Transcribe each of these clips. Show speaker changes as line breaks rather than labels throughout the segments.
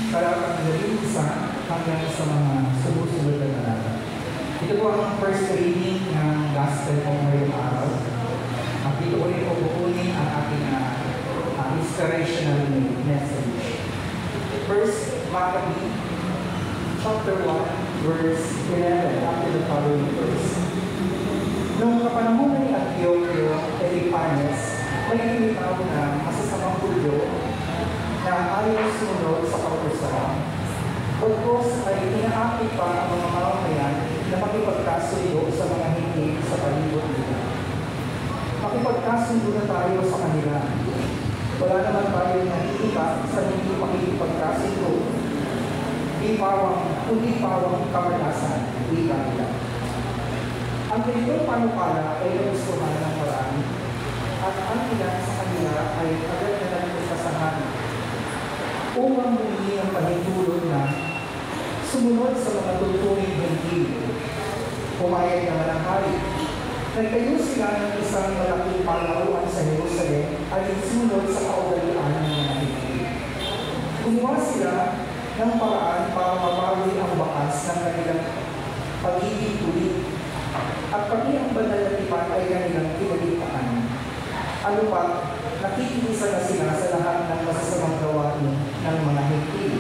talatang 11 hanggang sa mga sumusunod na talata. Ito po ang first reading ng Gospel ko ngayong araw. At dito ko rin pupunin ang aking inspirational message. First Maccabees, chapter 1, verse 11, after the following verse. Noong kapanahon ni Antiochio Epiphanes, may tinitawag na masasamang Hudyo na ayaw sumunod sa kautusan. Pagkos ay inaakit pa ang mga mamamayan na makipagkasundo sa mga hindi sa palibot nila. Makipagkasundo na tayo sa kanila. Wala naman tayo nakikita sa hindi makikipagkasundo. Kundi pawang kamalasan, wika nila. Ang ganitong panukala ay nagustuhan ng marami at ang ilan sa kanila ay agad na nagkasasahan upang humingi ang panitulog na sumunod sa mga tuturing hindi. Pumayag naman ang hari. Nagtayo sila ng isang malaking palaruan sa Jerusalem at isunod sa kaugalian ng mga hindi. Gumawa sila ng paraan para mapawi ang bakas ng kanilang pagiging tulig at pati ang banal na tipan ay kanilang kinalitaan. Ano pa, nakikisa na sila sa lahat ng masasamang gawain ng mga hindi.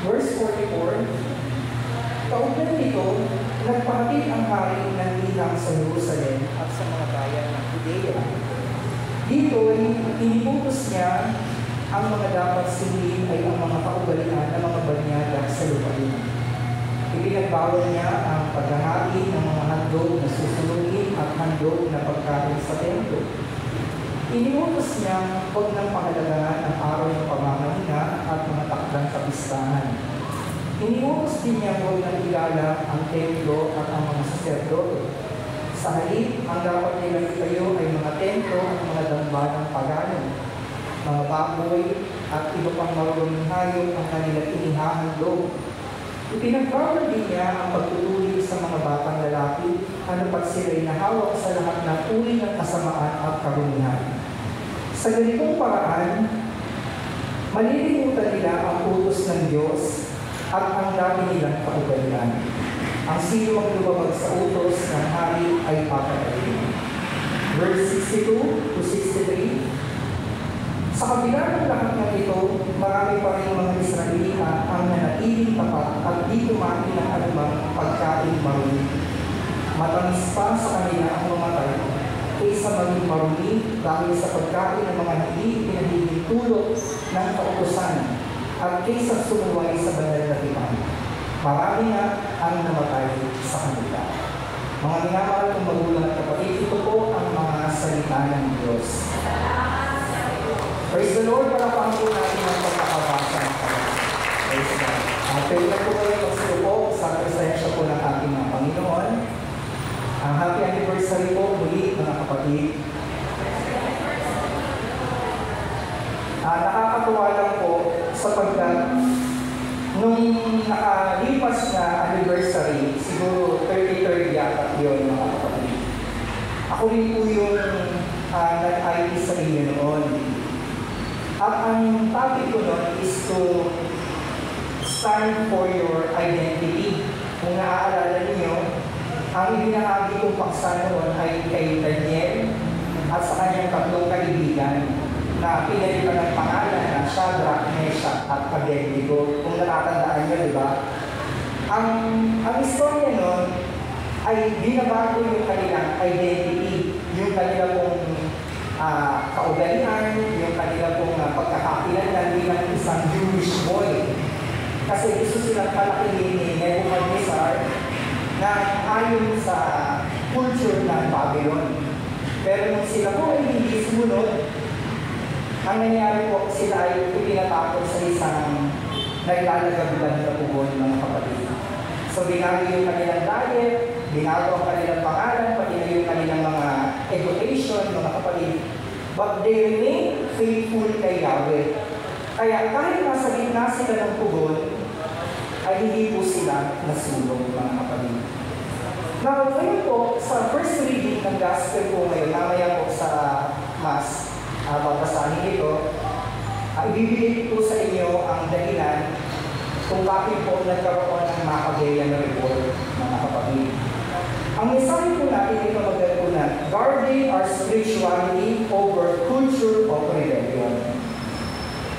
Verse 44, kaugnay nito, nagpahatid ang hari ng liham sa Jerusalem at sa mga bayan ng Judea. Dito ay iniputos niya ang mga dapat sundin ay ang mga kaugalian ng mga banyaga sa lupain. Ipinagbawal niya ang paghahain ng mga handog na susunugin at handog na pagkain sa templo. Iniutos niya huwag nang pahalagahan ang araw ng pamamahinga at mga takdang kapistahan. Iniutos din niya huwag nang igalang ang templo at ang mga saserdote. Sa halip, ang dapat nilang itayo ay mga templo at mga dambanang pagano, mga baboy at iba pang maruruming hayop ang kanilang inihahandog. Ipinagbawal din niya ang pagtutuloy sa mga batang lalaki ano pat sila'y nahawak sa lahat ng uri ng kasamaan at karumihan. Sa ganitong paraan, malilimutan nila ang utos ng Diyos at ang dami nilang kaugalian. Ang sino ang lumabag sa utos ng hari ay papatayin. Verse 62 to 63. Sa kabila ng lahat ng ito, marami pa rin mga Israelita ang nanatiling tapat at di kumain ng anumang pagkain marumi. Matamis pa sa kanila ang mamatay kaysa maging marumi dahil sa pagkain ng mga hindi pinahihintulot ng kautusan at kaysa sumuway sa banal na tipan. Marami na ang namatay sa kanila. Mga minamahal kong magulang at kapatid, ito po ang mga salita ng Diyos. Praise the Lord, palakpakan po natin ang pagkakabasa ng Panginoon. Praise God. Pwede na po kayo magsilupo sa presensya po ng ating mga Panginoon. Ang happy anniversary po muli mga kapatid. Nakakatuwa lang po sapagkat nung nakalipas na anniversary, siguro 33rd yata yun mga kapatid. Ako rin po yung nag-IT sa inyo noon. At ang topic ko nun is to stand for your identity. Kung naaalala niyo, ang ibinahagi kong paksa noon ay kay Daniel at sa kanyang tatlong kaibigan na pinalitan ng pangalan na Shadrach, Meshach at Abednego. Kung natatandaan niyo, di ba? Ang istorya nun ay binabago yung kanilang identity, yung kanilang kaugalian, yung kanila pong pagkakakilanlan bilang isang Jewish boy. Kasi gusto silang palakihin ni Nebuchadnezzar na ayon sa culture ng Babylon. Pero nung sila po ay hindi sumunod, ang nangyari po sila ay pinatapos sa isang naglalagabulan na pugon ng kapatid. So binago yung kanilang diet, binago ang kanilang pangalan, pati na yung kanilang mga education, mga kapatid. But they remain faithful kay Yahweh. Kaya kahit nasa gitna sila ng pugon, ay hindi po sila nasulong mga kapatid. Now, ngayon po, sa first reading ng Gospel po ngayon, namaya po sa Mass, babasahin ito, ibibigay ko sa inyo ang The kung bakit po nagkaroon ng Maccabean Revolt, mga kapatid. Ang mensahe po natin dito magkakunan, guarding our spirituality over culture of rebellion.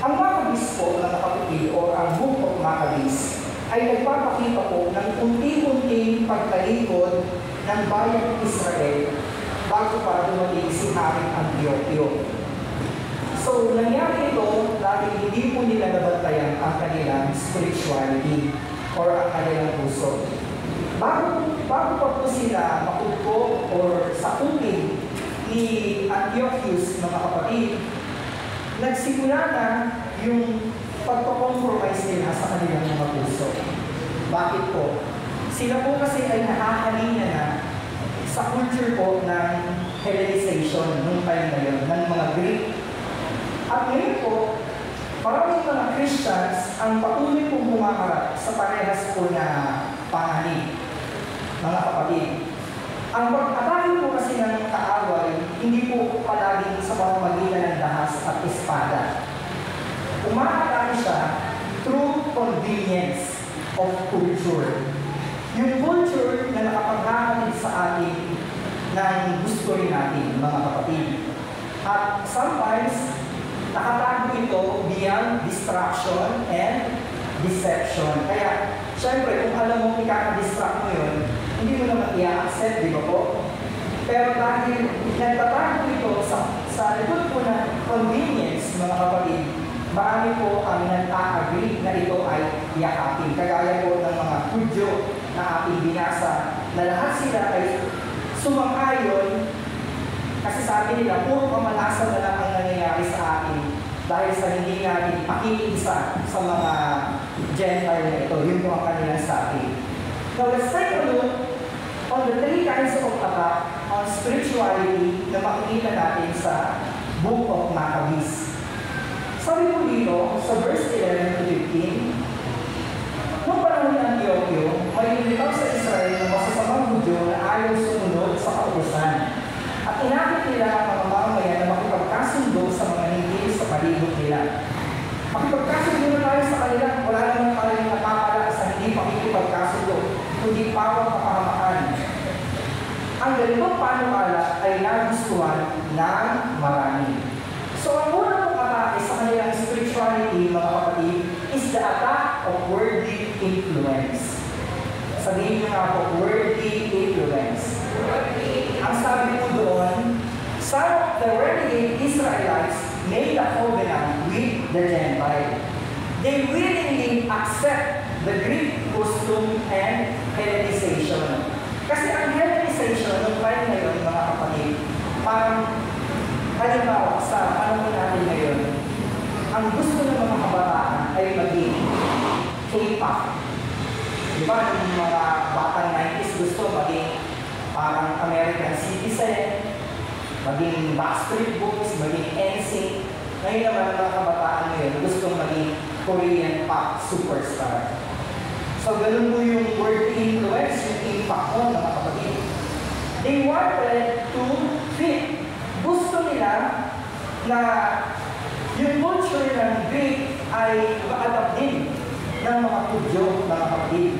Ang Maccabees po, mga kapatid, o ang Book of Maccabees, ay nagpapakita po ng unti-unting pagtalikod ng bayang Israel bago para dumating si Haring Antioquio. So, nangyari ito dahil hindi po nila nabantayan ang kanilang spirituality or ang kanilang puso. Bago pa po sila makugpo or sakupin ni Antiochus, mga kapatid, nagsimula na yung pagpakompromise nila sa kanilang mga puso. Bakit po? Sila po kasi ay nakahalina na sa culture po ng Hellenization nung time na yun, ng mga Greek. At ngayon po, maraming mga Christians ang patuloy pong humaharap sa parehas po na panganib, mga kapatid. Ang pag-atake po kasi ng kaaway, hindi po palaging sa pamamagitan ng dahas at espada. Umaatake siya through convenience of culture. Yung culture na nakapaghahatid sa atin ng gusto rin natin, mga kapatid. At sometimes, nakatago ito beyond distraction and deception. Kaya, syempre, kung alam mo ikaka-distract mo yun, hindi mo naman i-accept, di ba po? Pero dahil nagtatago ito sa likod po ng convenience, mga kapatid, marami po ang nag-a-agree na ito ay yakapin. Kagaya po ng mga Hudyo na ating binasa, na lahat sila ay sumang-ayon kasi sabi nila, puro pamalasan na lang ang nangyayari sa atin dahil sa hindi natin pakikiisa sa mga Gentile na ito. Yun po ang kanilang sabi. Now, let's take a look on the three kinds of attack on spirituality na makikita natin sa Book of Maccabees. Sabi po dito, sa verse 11 to 15, noong panahon ni Antioquio, may lumitaw sa Israel ng masasamang Hudyo na ayaw sumunod sa kautusan. At inakit nila ang mga mamamayan na makipagkasundo sa mga hinggil sa palibot nila. Makipagkasundo na tayo sa kanila, wala naman tayong napapala sa hindi makikipagkasundo, kundi pawang kapahamakan. Ang ganitong panukala ay nagustuhan ng marami. So ang unang atake sa kanilang spirituality, mga kapatid, is the attack of worldly influence. Sabihin niyo nga po, worldly influence. Ang sabi po doon, some of the renegade Israelites made a covenant with the Gentile. They willingly accept the Greek custom and Hellenization. Kasi ang Hellenization, nung time na yun, mga kapatid, parang halimbawa sa panahon natin ngayon, ang gusto ng mga kabataan ay maging K-pop. Di ba, yung mga batang 90s gusto maging parang American Citizen, maging Backstreet Boys, maging NSYNC. Ngayon naman mga kabataan ngayon gusto maging Korean pop superstar. So ganun po yung word influence, yung impact mo, mga kapatid. They wanted to fit. Gusto nila na yung culture ng Greek ay ma-adapt din ng mga Hudyo, mga kapatid.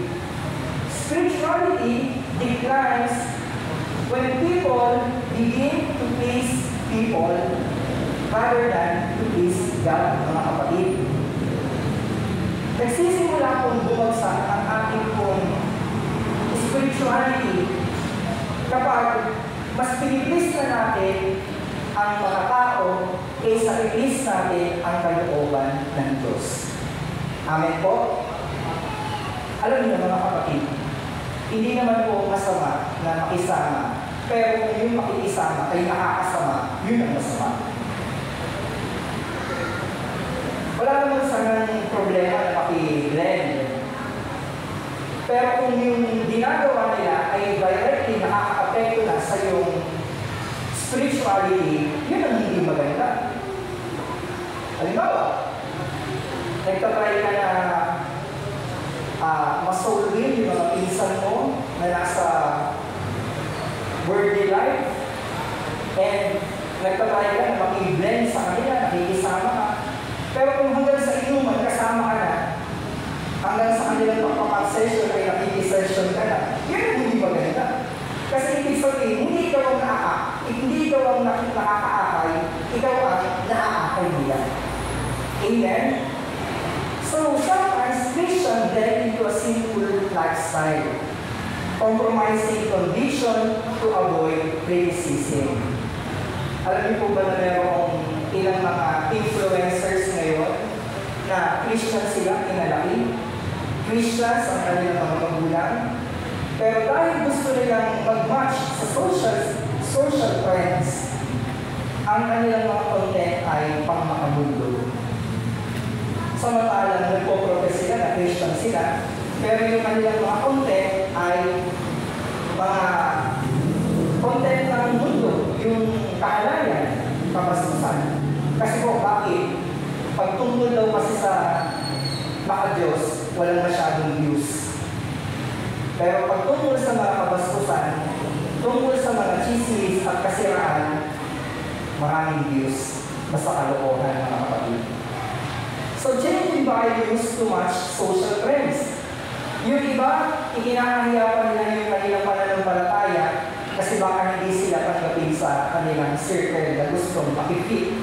Spirituality declines when people begin to please people rather than to please God, mga kapatid. Nagsisimula pong bumagsak ang ating pong spirituality kapag mas piniplis na natin ang mga tao kaysa iplis natin ang kalooban ng Diyos. Amen po? Alam niyo mga kapatid, hindi naman po masama na makisama, pero kung yung makikisama ay nakakasama, yun ang masama. Wala naman sanang problema na maki-blend. Pero kung yung ginagawa nila ay directly nakaka-apekto na sa yung spirituality, yun ang hindi maganda. Halimbawa, nagtatry ka na masolvin yung mga pinsan mo na nasa worldly life and nagtatry ka na maki-blend sa kanila, nakikisama ka. Pero kung hanggang sa inuman, kasama ka na, hanggang sa ikaw ang naaakay nila. Amen? So, sometimes Christians get into a sinful lifestyle, compromising condition to avoid criticism. Alam niyo po ba na mayroong ilang mga influencers ngayon na Christian sila, kinalaki? Christians ang kanilang mga magulang. Pero dahil gusto nilang mag-match sa social trends, ang kanilang mga content ay pang-makamundo. Samantalang nagpo-profess sila na Christian sila, pero yung kanilang mga content ay mga content ng mundo, yung kahalayan, kabastusan. Kasi po, bakit? Pagtungkol daw kasi sa maka-Diyos, walang masyadong views. Pero pagtungkol sa mga kabastusan, tungkol sa mga chismis at kasiraan, maraming views. Basta kalokohan, mga kapatid. So, genuine values to match social trends. Yung iba, ikinahahiya pa nila yung kanilang pananampalataya kasi baka hindi sila tanggapin sa kanilang circle na gustong makikip.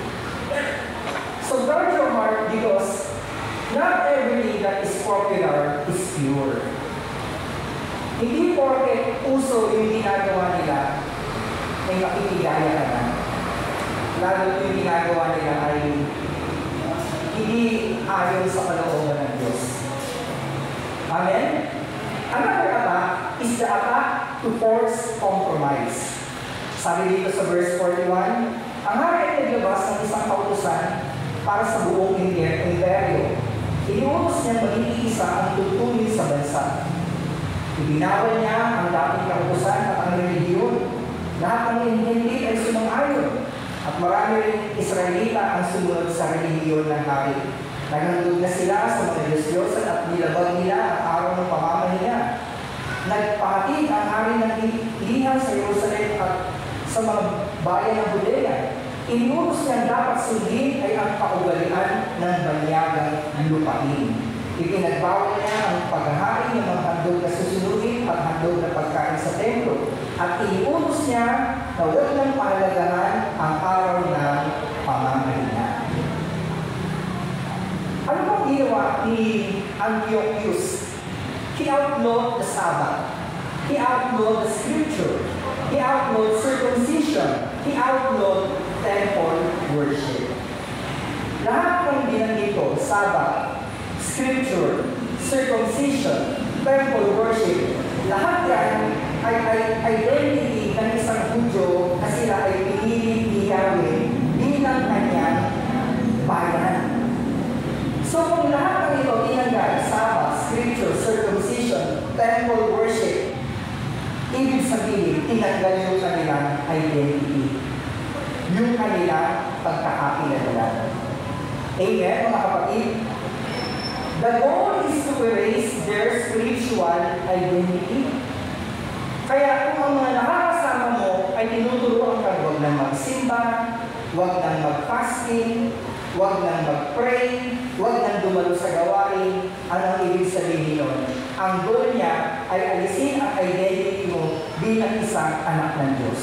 So, guard your heart because not everything that is popular is pure. Hindi porket uso yung ginagawa nila ay makikigaya ka na. Lalo yung ginagawa nila ay hindi ayon sa kalooban ng Diyos. Amen? Another attack is the attack to force compromise. Sabi dito sa verse 41, ang hari ay naglabas ng isang kautusan para sa buong imperyo. Inuutos niya mag-iisa ang tutunin sa bansa. Ibinawal niya ang dating kautusan at ang relihiyon. Lahat ng hindi ay sumang-ayon. At marami rin Israelita ang sumunod sa relihiyon ng hari. Naghandog na sila sa mga Diyos-Diyosan at nilabag nila ang araw ng pamamahiya. Nagpahatid ang hari ng liham sa Jerusalem at sa mga bayan ng Judea. Inutos niyang dapat sundin ay ang kaugalian ng banyagang lupain. Ipinagbawal niya ang paghahain ng mga handog na susunugin at handog na pagkain sa templo. At inutos niya na huwag nang pahalagahan ang araw ng pamamahiya. Ano bang ginawa ni Antiochus? He outlawed the Sabbath. He outlawed the Scripture. He outlawed circumcision. He outlawed temple worship. Lahat ng binanggit ko, Sabbath, Scripture, circumcision, temple worship, lahat yan ay identity ng isang Hudyo na sila ay piniling iyawin bilang kanyang bayan. So kung lahat ng ito tinanggal, Sabbath, Scripture, circumcision, temple worship, ibig sabihin, tinanggal yung kanilang identity, yung kanilang pagkakakilala. Amen, mga kapatid? The goal is to erase their spiritual identity. Kaya kung ang mga nakakasama mo ay tinuturuan ka, huwag nang magsimba, huwag nang mag-fasting, huwag nang mag-pray, huwag nang dumalo sa gawain, anong ibig sabihin nun? Ang goal niya ay alisin ang identity mo bilang isang anak ng Diyos.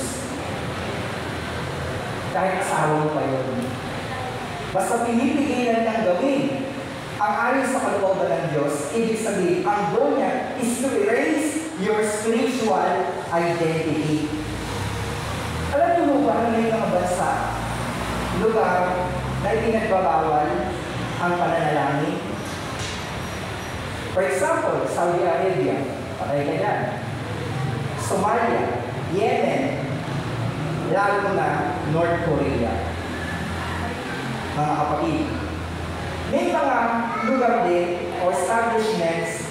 Kahit asawa mo pa yun. Basta pinipigilan ng gawin ang ayon sa kalooban ng Diyos, ibig sabihin, ang goal niya is to erase your spiritual identity. Alam niyo mo ba na may mga bansa, lugar na ipinagbabawal ang pananalangin? For example, Saudi Arabia, patay ka dyan. Somalia, Yemen, lalo na North Korea. Mga kapatid, may mga lugar din o establishments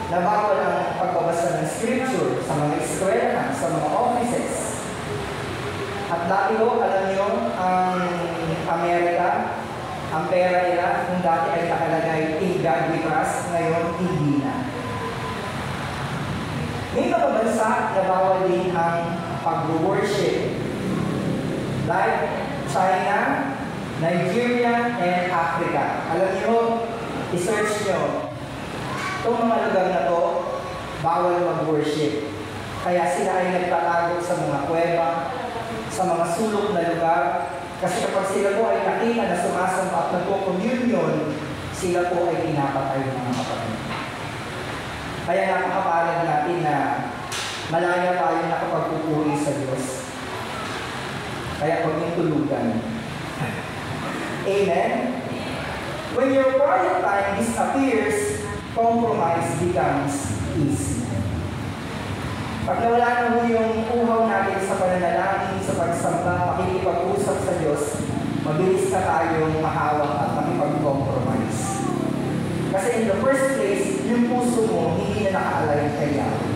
na bawal ang pagbabasa ng scripture sa mga eskwelahan, sa mga offices. At dati ho, alam nyo, ang Amerika, ang pera nila, kung dati ay nakalagay in God we trust, ngayon hindi na. May mga bansa na bawal din ang pag-worship. Like China, Nigeria, and Africa. Alam niyo, i-search nyo. Itong mga lugar na to, bawal mag-worship. Kaya sila ay nagtatago sa mga kuweba, sa mga sulok na lugar, Kasi kapag sila po ay nakita na sumasamba at nagko-communion, sila po ay pinapatay mga kapatid. Kaya nakakapalag natin na malaya tayo nakapagpupuri sa Diyos. Kaya huwag niyong tulugan. Amen? When your quiet time disappears, compromise becomes easy. Pag nawala na mo yung uhaw natin sa pananalangin, sa pagsamba, makikipag-usap sa Diyos, mabilis na tayong mahawak at makipag-compromise. Kasi in the first place, yung puso mo hindi na naka-align kay Yahweh.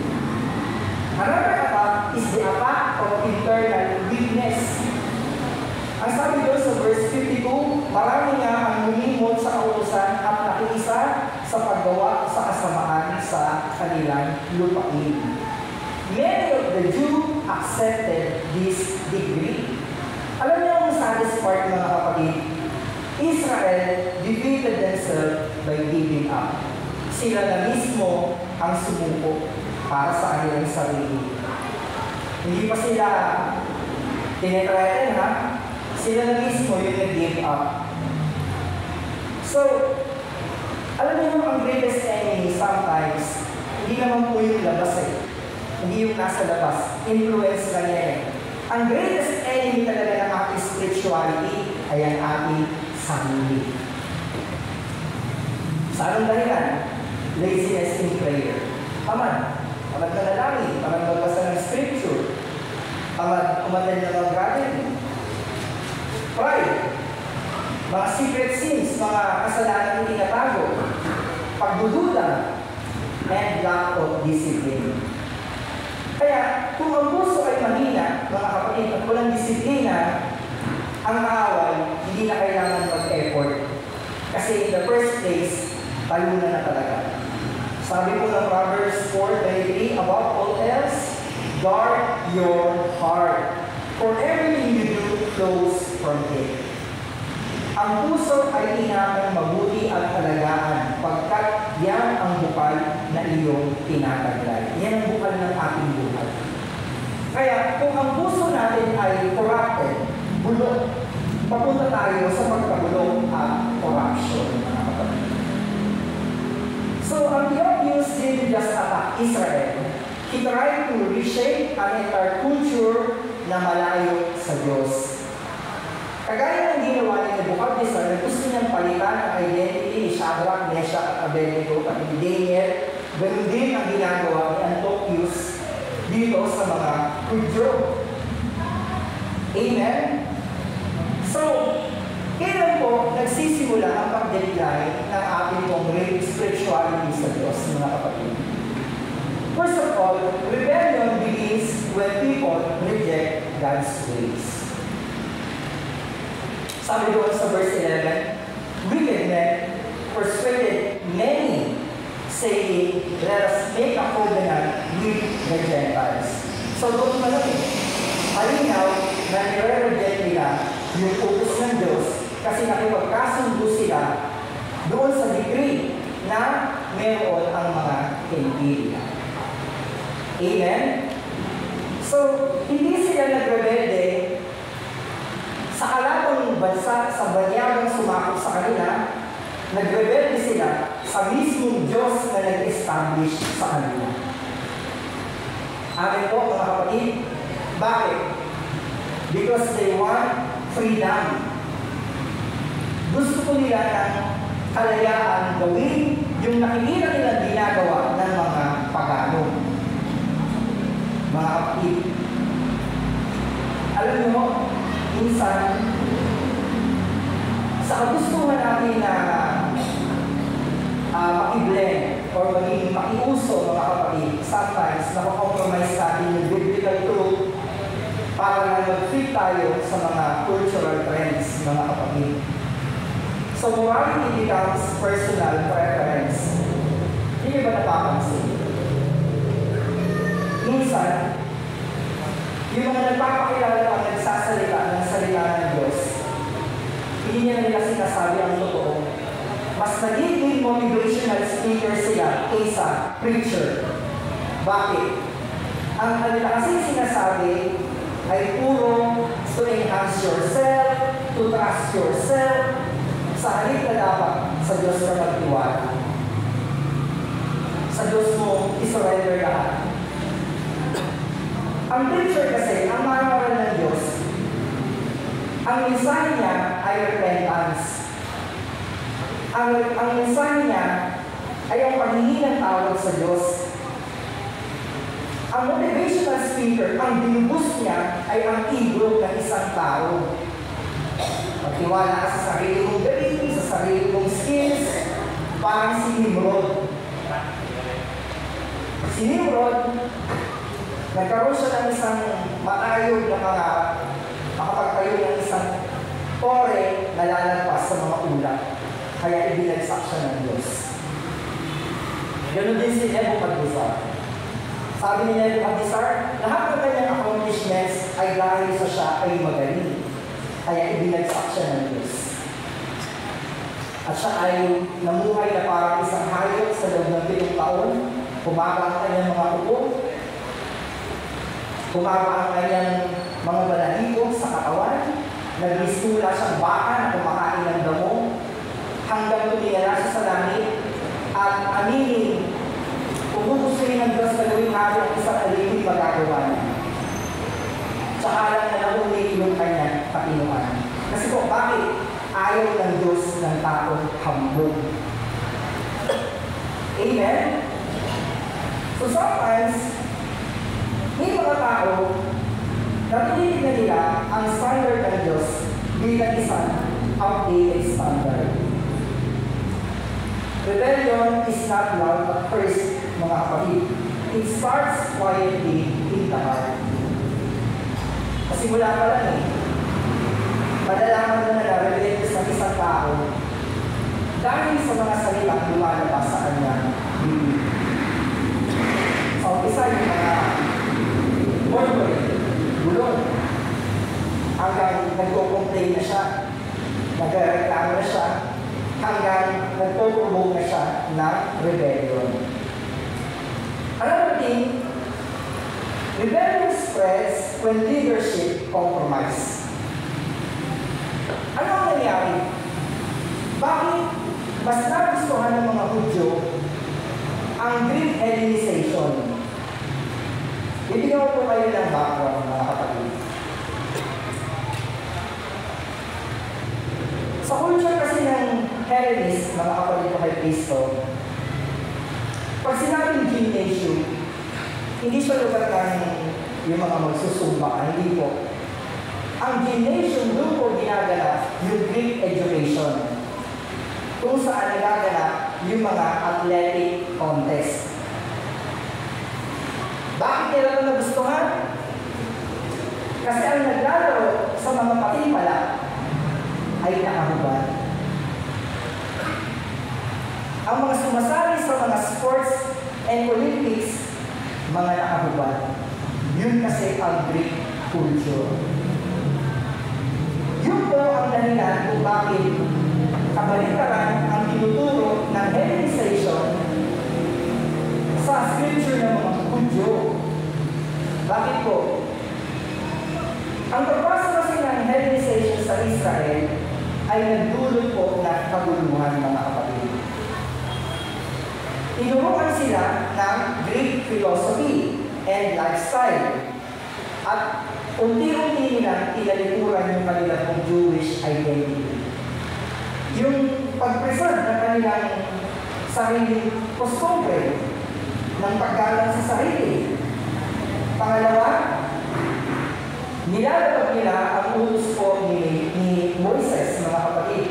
Another attack is the attack of internal weakness. Ang sabi doon sa verse 52, marami nga ang lumimot sa kautusan at nakiisa sa paggawa sa kasamaan sa kanilang lupain. Many of the Jews accepted this degree. Alam niyo ang saddest part mga kapatid? Israel defeated themselves by giving up. Sila na mismo ang sumuko para sa kanilang sarili. Hindi pa sila tinetreaten ha? Sila na mismo yung nag-give up. So, alam niyo ang greatest enemy sometimes, hindi naman po yung labas Hindi yung nasa labas. Influence lang yan Ang greatest enemy talaga ng ating spirituality ay ang ating sarili. Sa anong dahilan? Laziness in prayer. Tamad na nalangin, tamad magbasa ng scripture, tamad umattend ng mga gathering. Pride. Mga secret sins, mga kasalanan na tinatago. Pagdududa, and lack of discipline. Kaya, kung ang puso ay mahina, mga kapatid, at walang disiplina, ang away, hindi na kailangan mag-effort. Kasi in the first place, talunan na talaga. Sabi po ng Proverbs 4:23, above all else, guard your heart. For everything you do flows from it. Ang puso ay inakang mabuti at alagaan pagkat yan ang bukal na iyong tinataglay. Yan ang bukal ng ating buhay. Kaya kung ang puso natin ay corrupted, bulok, papunta tayo sa pagkabulok at corruption, mga kapatid. So, ang Diyos didn't just attack Israel. He tried to reshape an entire culture na malayo sa Diyos. Kagaya ng ginawa ni Nebuchadnezzar na gusto niyang palitan ang identity ni Shadrach, Meshach at Abednego at ni Daniel, ganun din ang ginagawa ni Antiochus dito sa mga Hudyo. Amen? So, kailan po nagsisimula ang pag-decline ng ating pong spirituality sa Diyos, mga kapatid? First of all, rebellion begins when people reject God's ways. Sabi doon sa verse 11, wicked men persuaded many, saying, let us make a covenant with the Gentiles. So doon malaki, halinaw na nire-reject nila yung utos ng Diyos kasi nakipagkasundo sila doon sa decree na meron ang mga Gentile. Amen? So, hindi sila nagrebelde sa kalatong bansa, sa banyagang sumakot sa kanila, nagrebelde sila sa mismong Diyos na nag-establish sa kanila. Amin po, mga kapatid, bakit? Because they want freedom. Gusto ko nila ng kalayaan gawin yung nakikita nila ginagawa ng mga pagano. Mga kapatid, alam niyo mo, minsan, sa kagustuhan natin na maki-blend or maging makiuso, mga kapatid, sometimes nakakompromise natin yung biblical truth para na mag-fit tayo sa mga cultural trends, mga kapatid. So, morality becomes personal preference. Hindi ba napapansin? Minsan, yung mga nagpapakilala ang nagsasalita ng salita ng Diyos, hindi niya nila sinasabi ang totoo. Mas nagiging motivational speaker sila kaysa preacher. Bakit? Ang kanila kasi sinasabi ay puro to enhance yourself, to trust yourself, sa halip na dapat sa Diyos ka magtiwala. Sa Diyos mo isurrender lahat. Ang preacher kasi, ang marawalan ng Diyos, ang mensahe niya ay repentance. Ang mensahe niya ay ang paghingi ng tawad sa Diyos. Ang motivational speaker, ang binubus niya ay ang ego ng isang tao. Magtiwala ka sa sarili mong galing, sa sarili mong skills, parang si Nimrod. Si Nimrod, nagkaroon siya ng isang matayog na makapagtayo ng isang tore na lalagpas sa mga ulap. Kaya ibinagsak siya ng Diyos. Ganon din si Nebuchadnezzar. Sabi ni Nebuchadnezzar, lahat ng kanyang accomplishments ay dahil sa siya ay magaling. Kaya ibinagsak siya ng Diyos. At siya ay namuhay na parang isang hayop sa loob ng 7 taon. Kumaba ang kanyang mga upo. Kumaba ang kanyang mga balahibo sa katawan. Nagmistula siyang baka na kumakain ng damo. Hanggang tumingala siya sa langit. At aminin, kung gustuin ng Diyos na gawin natin ang isang alipin magagawa niya. Tsaka lang na nahuli yung kanyang katinuan. Kasi po, bakit ayaw ng Diyos ng taong hambog? Amen? So sometimes, may mga tao na tinitignan nila ang standard ng Diyos bilang isang outdated standard. Rebellion is not loud at first, mga kapatid. It starts quietly in the heart. Kasi mula pa lang malalaman mo na na-rebellious ng isang tao dahil sa mga salitang lumalabas sa kanya. Sa umpisa yung mga murmuring, gulong, hanggang nagko-complain na siya, nagreklamo na siya, hanggang nagpo-promote na siya ng rebellion. Another thing, rebellion spreads when leadership compromise. Ano ang nangyari? Bakit mas nagustuhan ng mga Hudyo ang Greek Hellenization? Bibigyan ko po kayo ng background, mga kapatid. Sa culture kasi ng Hellenist, mga kapatid ko kay Cristo, pag sinabing gymnasium, hindi siya lugar ng yung mga magsusumba, hindi po. Ang gymnasium, doon po ginagala yung Greek education. Kung saan nagagala yung mga athletic contest. Bakit nila ito nagustuhan? Kasi ang naglalaro sa mga patimpala ay nakahubad. Ang mga sumasali sa mga sports and Olympics, mga nakahubad. Yun kasi ang Greek culture. Yun po ang dahilan kung bakit kabalitaran ang tinuturo ng Hellenization sa scripture ng mga Hudyo. Bakit po? Ang pagpasa kasi ng Hellenization sa Israel ay nagdulot po ng kaguluhan, mga kapatid. Tinuruan sila ng Greek philosophy and lifestyle. At unti-unti nilang tinalikuran yung kanilang Jewish identity. Yung pag-preserve ng kanilang sariling kostumbre ng paggalang sa sarili. Pangalawa, nilalabag nila ang utos po ni Moises, mga kapatid.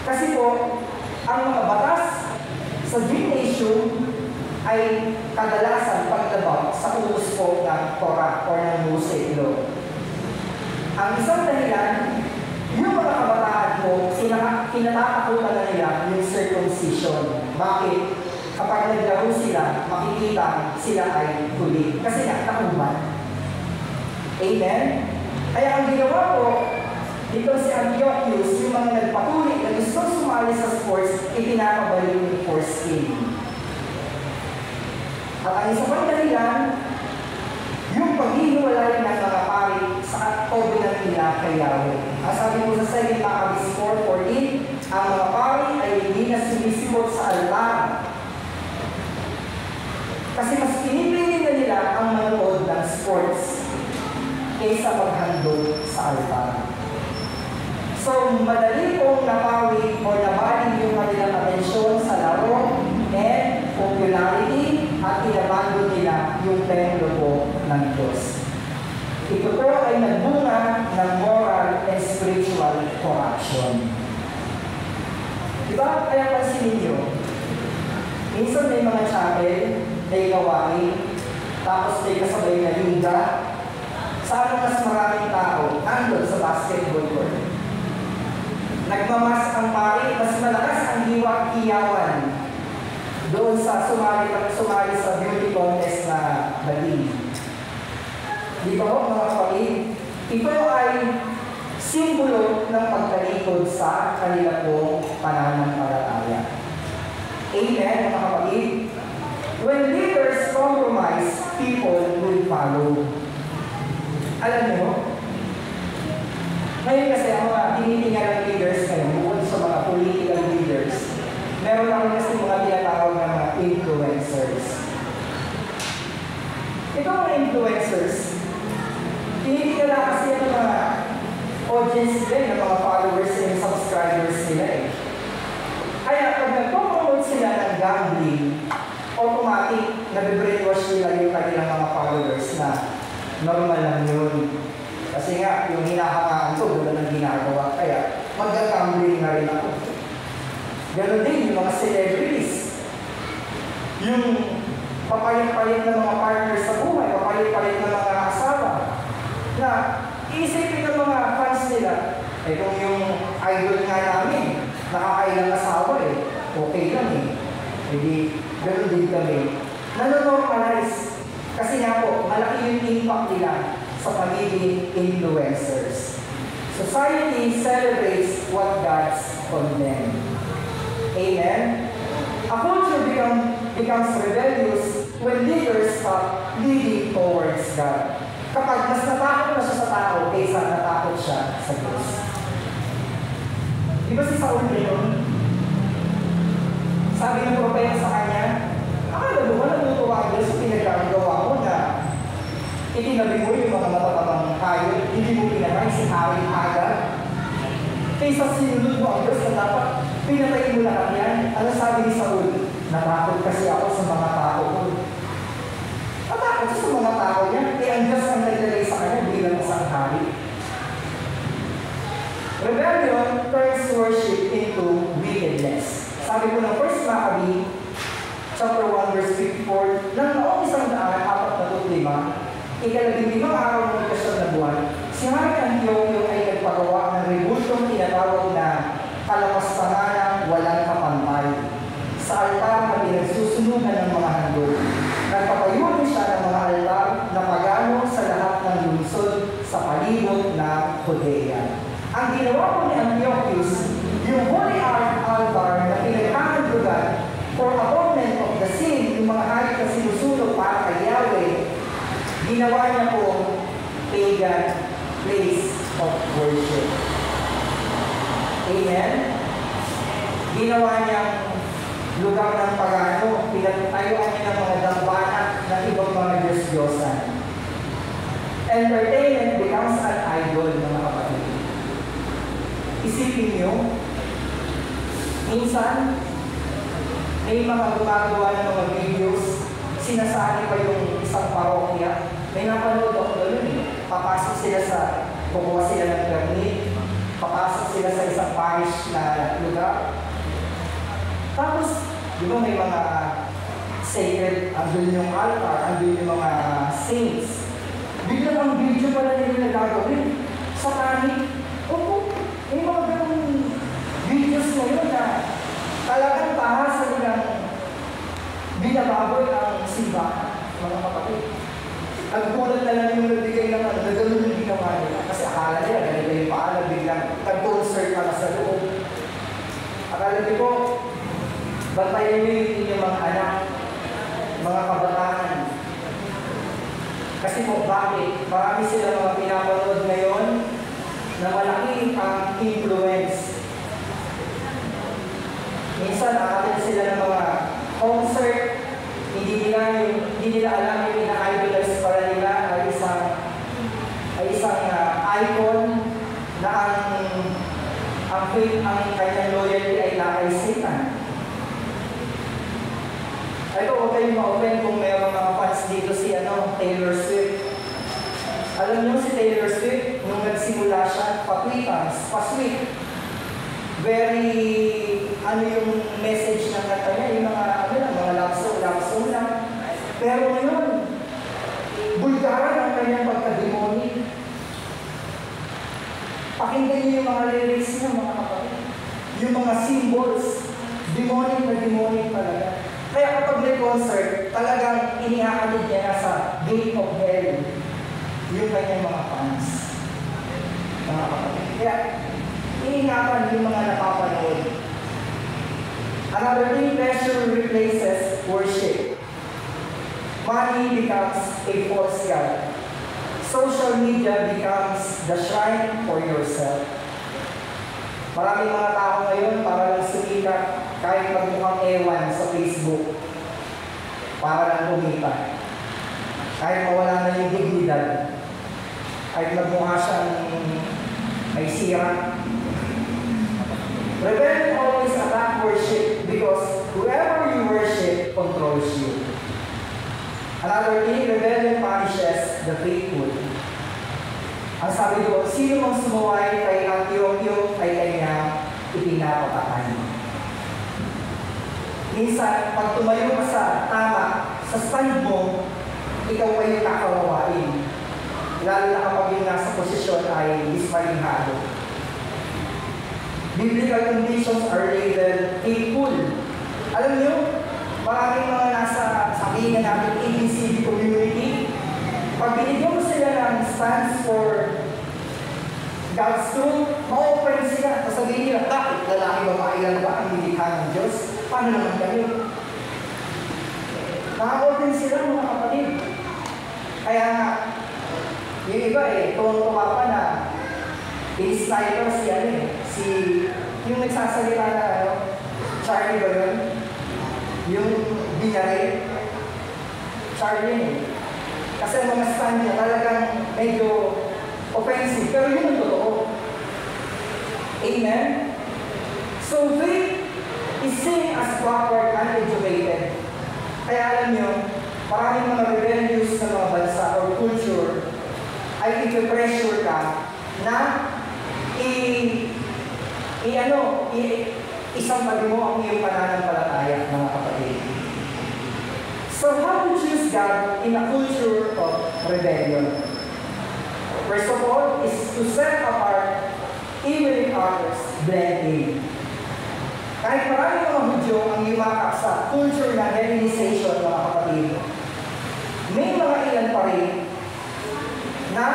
Kasi po, ang mga batas sa gymnasium ay kadalasan paglabag sa utos po ng Torah o ng Mosaic Law. Ang isang dahilan, yung mga kabataan po, kinatatakutan na nila yung circumcision. Bakit? Kapag naglaro sila, makikita sila ay huli. Kasi nakatakuban. Amen? Kaya ang ginawa po, dito si Antiochus, yung mga nagpatuloy na gusto sumali sa sports, ipinapabalik yung foreskin. At ang isa pang dahilan, yung paghihiwalay ng mga pari sa covenant nila kay Yahweh. Ang sabi mo sa Kasi mas pinipili na nila ang manood ng sports kaysa maghandog sa altar. So, madali pong napawi o nabaling yung kanilang atensyon sa laro and popularity at inabando nila yung templo po ng Diyos. Ito po ay nagbunga ng moral and spiritual corruption. Diba? Kaya pansinin nyo, minsan may mga chapel, may gawain, tapos may kasabay na lingga. Sana mas maraming tao nandun sa basketball court. Nagmamas ang pari, mas malakas ang hiwag-iyawan doon sa sumali sa beauty contest na bali. Di ba po mga kapatid? Ito ay simbolo ng pagtalikod sa kanila pong pananampalataya. Amen, mga kapatid? When leaders compromise, people will follow. Alam niyo, ngayon kasi ang mga tinitingan ng leaders ngayon, bukod sa mga political leaders, meron lang kasi mga tinatawag na mga influencers. Ito mga influencers, tinitingala kasi ang mga audience nila, ng mga followers and subscribers nila eh. Kaya pag nagpo-promote sila ng gambling, automatic nabibrainwash nila yung kanilang mga followers na normal lang yun. Kasi nga, yung hinahangaan ko, wala nang ginagawa. Kaya, mag-gambling na rin ako. Ganon din yung mga celebrities. Yung papalit-palit ng mga partners sa buhay, papalit-palit ng mga asawa, na iisipin ng mga fans nila, eh kung yung idol nga namin, nakakailang asawa eh, okay lang eh. Hindi, ganon din kami. Nanonormalize. Kasi nga po, malaki yung impact nila sa pagiging influencers. Society celebrates what God condemns. Amen? A culture becomes rebellious when leaders stop leading towards God. Kapag mas natakot na siya sa tao, kaysa natakot siya sa Diyos. Di ba si Saul yun? Sabi ng propeta sa kanya, akala mo ba natutuwa ang Diyos sa pinagkagawa mo na itinabi mo yung mga matatatang hayop, hindi mo pinatay si Haring Agag. Kaysa sinunod mo ang Diyos na dapat pinatay mo lahat yan. Ano sabi ni Saul? Natakot kasi ako sa mga tao ko. Natakot siya sa mga tao niya, eh ang Diyos ang naglagay sa kanya bilang isang hari. Rebellion turns worship into wickedness. Sabi ko ng 1 Maccabees, chapter 1, verse 54, nang noong 145, ikalabing-5 araw ng ikasyam na buwan, si Hari Antioquio ay nagpagawa ng rebulyong tinatawag na kalapastanganang walang kapantay sa altar na pinagsusunugan ng mga handog. Nagpatayo rin siya ng mga altar na pagano sa lahat ng lungsod sa palibot ng Judea. Ang ginawa po ni Antiochus, yung holy altar na pinaghahandlugan for atonement of the sin, yung mga hari na sinusunog para kay Yahweh, ginawa niya po pagan place of worship. Amen? Ginawa niyang lugar ng pagano, pinagtayuan niya ng mga dambana ng ibang mga Diyos-Diyosan. Entertainment becomes an idol, mga kapatid. Isipin niyo, minsan, may mga gumagawa ng mga videos, sinasali pa yung isang parokya. May napanood ako doon eh. Papasok sila kukuha sila ng permit, papasok sila sa isang parish na lugar. Tapos, di ba may mga sacred, andun yung altar, andun yung mga saints. Biglang ang video pala nila nagagawin sa tanit. Opo, may mga ganong videos ngayon na talagang tahasa nilang binababoy ang simbahan, mga kapatid. Ang gulat na lang yung nagbigay ng ano, na gano'n yung ginawa nila. Kasi akala nila, ganito yung paalam, biglang nag-concert ka na sa loob. Akala niyo po, bantayan niyo yung inyong mga anak, mga kabataan. Kasi po, bakit? Marami sila mga pinapanood ngayon na malaki ang influence. Minsan, nakakita sila ng mga concert, hindi nila yung
kayong ma-open kung mayroong mga fans dito si Taylor Swift. Alam niyo si Taylor Swift, nung nagsimula siya, pa-sweet. Very, yung message ng kanta niya, yung mga love song lang. Pero ngayon, bulgaran ang kanyang pagka-demonic. Pakinggan niyo yung mga lyrics niya, mga kapatid. Yung mga symbols, demonic talaga. Kaya kapag may concert, talagang inihahalid niya na sa gate of hell yung kanyang mga fans. Mga kapatid. Kaya, iingatan yung mga napapanood. Another thing, pleasure replaces worship. Money becomes a false god. Social media becomes the shrine for yourself. Maraming mga tao ngayon para lang sumikat kahit magmukhang ewan sa Facebook. Para lang kumita. Kahit mawala na yung dignidad. Kahit magmukha siyang may sira. Rebellion always attack worship because whoever you worship controls you. Another thing, rebellion punishes the faithful. Ang sabi doon, sino mang sumuway kay Antioquio ay kanya ipinapatay. Minsan, pag tumayo ka sa tama, sa stand mo, ikaw ay kakawawain. Lalo na kapag yung nasa posisyon ay disparihado. Biblical conditions are labeled faithful. Alam niyo, maraming mga nasa sabihin natin ABCD community, pag binigyan mo sila ng stands for God's truth, ma-open sila. Sasabihin nila, bakit lalaki babae lang ba ang nilikha ng Diyos? Paano naman kayo? Naka-open sila mga kapatid. Kaya nga, yung iba tuwa pa na in-styler si yung nagsasalita na Charlie ba yun? Yung Binyare. Charlie Kasi ang mga stand niya talagang medyo offensive. Pero yun ang totoo. Amen? So faith is seen as backward and uneducated. Kaya alam nyo, maraming mga rebellious na mga bansa or culture ay ipipressure ka na isampag mo ang iyong pananampalataya, mga kapatid. So how to choose God in a culture of rebellion? First of all, is to set apart even if others blend in. Kahit maraming mga Hudyo ang yumakap sa culture ng Hellenization, mga kapatid, may mga ilan pa rin na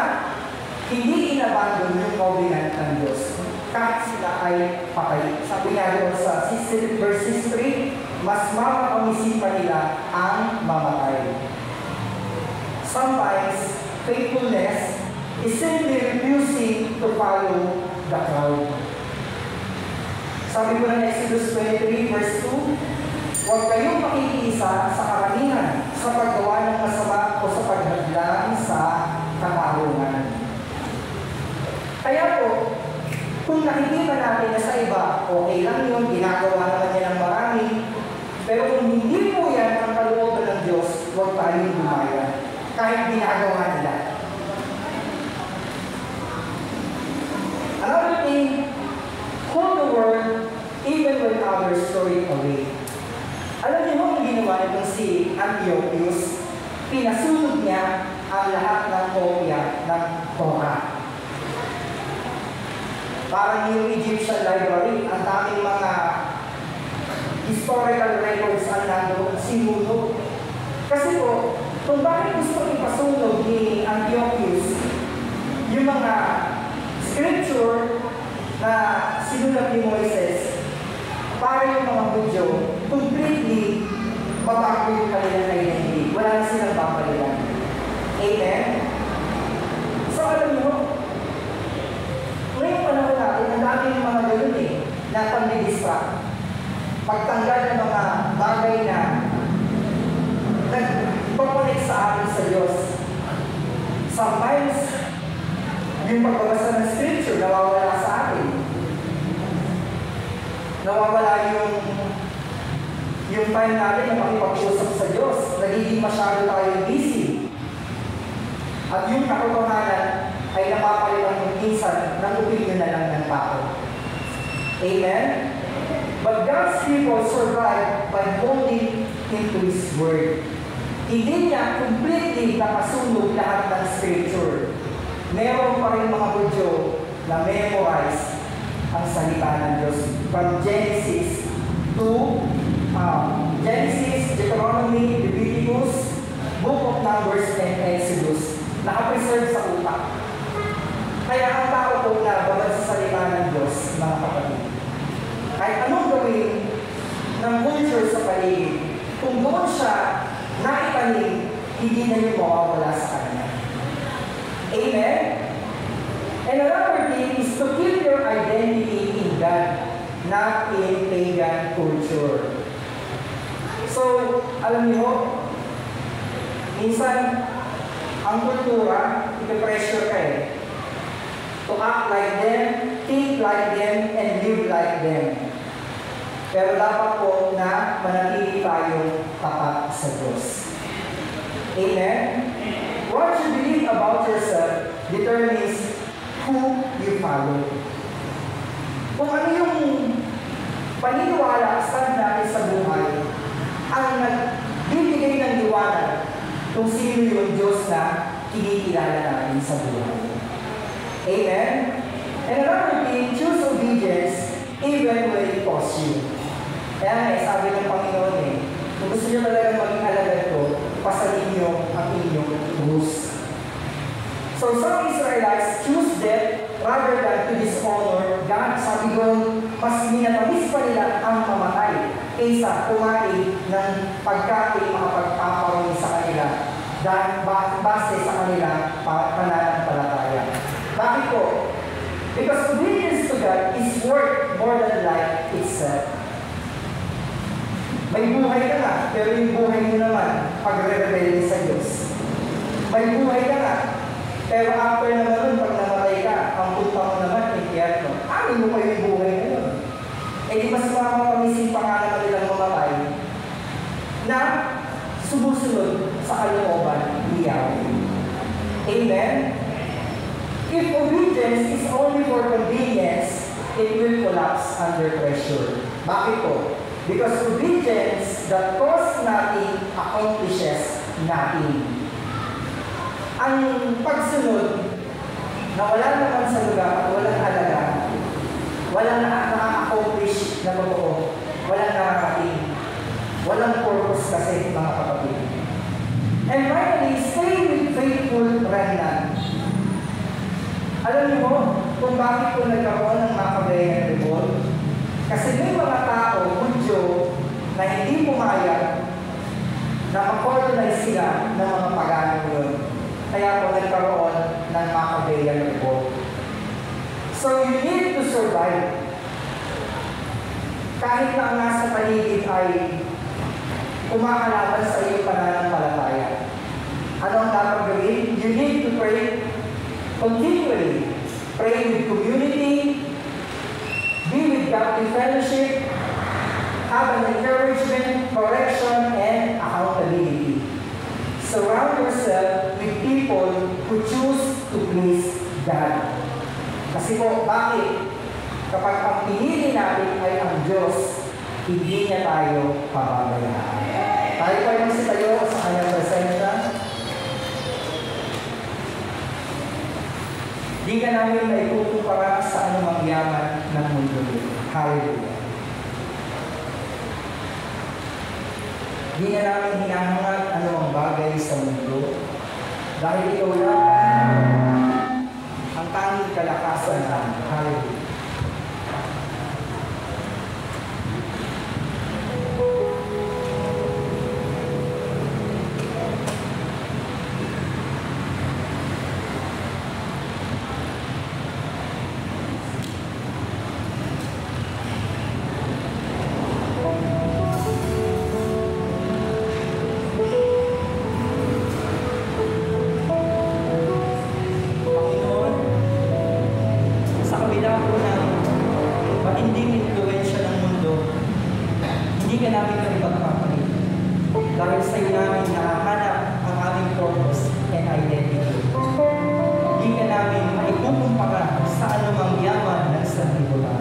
hindi inabandon yung covenant ng Diyos kahit sila ay patay. Sabi nga doon sa verse 3, mas mapapamisin pa nila ang mamatay. Sometimes, faithfulness is simply refusing to follow the crowd. Sabi ko ng Exodus 23, verse 2, huwag kayong makikiisa sa karamihan sa paggawa ng masama o sa paghadlang sa katarungan. Kaya po, kung nakikita natin na sa iba, okay lang yun, ginagawa naman niya ng marami, pero kung hindi po yan ang kalooban ng Diyos, huwag tayong gumaya, kahit ginagawa nila. Another thing, hold the word even when others throw it away. Alam niyo ang ginawa nitong si Antiochus, pinasunog niya ang lahat ng kopya ng Torah. Parang yung Egyptian library, ang daming mga historical records ang nandoon, sinunog. Kasi po, kung bakit gusto ipasunog ni Antiochus yung mga scripture na sinulat ni Moises, para yung mga Hudyo, completely mabago yung kanilang identity. Wala na silang babalikan. Amen? So alam nyo, ngayong panahon natin, ang daming mga ganun na pang-distract. Pagtanggal ng mga bagay na nagpapalit sa atin sa Diyos. Sometimes, yung pagbabasa ng scripture, nawawala sa atin. Nawawala Yung time natin na makipag-usap sa Diyos, nagiging masyado tayo busy. At yung katotohanan ay napapalitan minsan ng opinion na lang ng tao. Amen? But God's people survive by holding into His Word. Hindi niya completely nakasunog lahat ng Scripture. Meron pa rin mga Hudyo na memorize ang salita ng Diyos. From Genesis to Genesis, Deuteronomy, Leviticus, Book of Numbers, and Exodus. Nakapreserve sa utak. Kaya ang tao po na babad sa salita ng Diyos, mga kapatid, kahit anong gawin ng culture sa paligid, kung doon siya naitanim, hindi na niyo mawawala sa kanya. Amen? And another thing is to keep your identity in God, not in pagan culture. So, alam niyo, minsan, ang kultura, ipipressure ka eh. To act like them, think like them, and live like them. Pero dapat po na manatili tayong tapat sa Diyos. Amen? What you believe about yourself determines who you follow. Kung ano yung paniniwala stand natin sa buhay, ang nagbibigay ng liwanag kung sino yung Diyos na kinikilala natin sa buhay. Amen? And another thing, choose obedience even when it costs you. Kaya sabi ng Panginoon kung gusto niyo talagang maging alagad ko, pasalin niyo ang inyong krus. So some Israelites choose death rather than to dishonor God. Sabi doon, mas minatamis pa nila ang mamatay kaysa kumain ng pagkain makapagpaparami sa kanila dahil base sa kanila pananampalataya. Bakit po? Because obedience to God is worth more than life itself. May buhay ka nga, pero yung buhay mo naman, pagre-rebelde sa Diyos. May buhay ka nga, pero after naman nun, pag namatay ka, ang punta mo naman, impyerno. Amin mo pa yung buhay na yun. Eh di mas makakamising pa nga naman nilang mamatay na sumusunod sa kalooban ni Yahweh. Amen? If obedience is only for convenience, it will collapse under pressure. Bakit po? Because obedience that costs nothing accomplishes nothing. Ang pagsunod na wala naman sa lugar at walang halaga, walang na-accomplish na totoo, walang nakakating, walang purpose kasi mga kapatid. And finally, stay with faithful remnant. Alam niyo mo kung bakit po nagkaroon ng Maccabean Revolt? Kasi may mga tao, Hudyo, na hindi pumayag na mag-organize sila ng mga pagano yun. Kaya po nagkaroon ng Maccabean Revolt. So you need to survive. Kahit na ang nasa paligid ay kumakalaban sa iyong pananampalataya. Ano ang dapat gawin? You need to pray continually. Pray with community, be with godly fellowship, have an encouragement, correction, and accountability. Surround yourself with people who choose to please God. Kasi po, bakit? Kapag ang pinili natin ay ang Diyos, hindi niya tayo pababayaan. Tayo pa yung tayo sa kanyang presensya. Di ka namin naikukumpara sa anumang yaman ng mundo. Hallelujah. Di na namin hinahangad anumang bagay sa mundo. Dahil ikaw lang ang tanging kalakasan namin. Hallelujah. dahil sa iyo namin nahahanap ang aming purpose and identity. Hindi ka namin maikukumpara sa anumang yaman ng sanlibutan.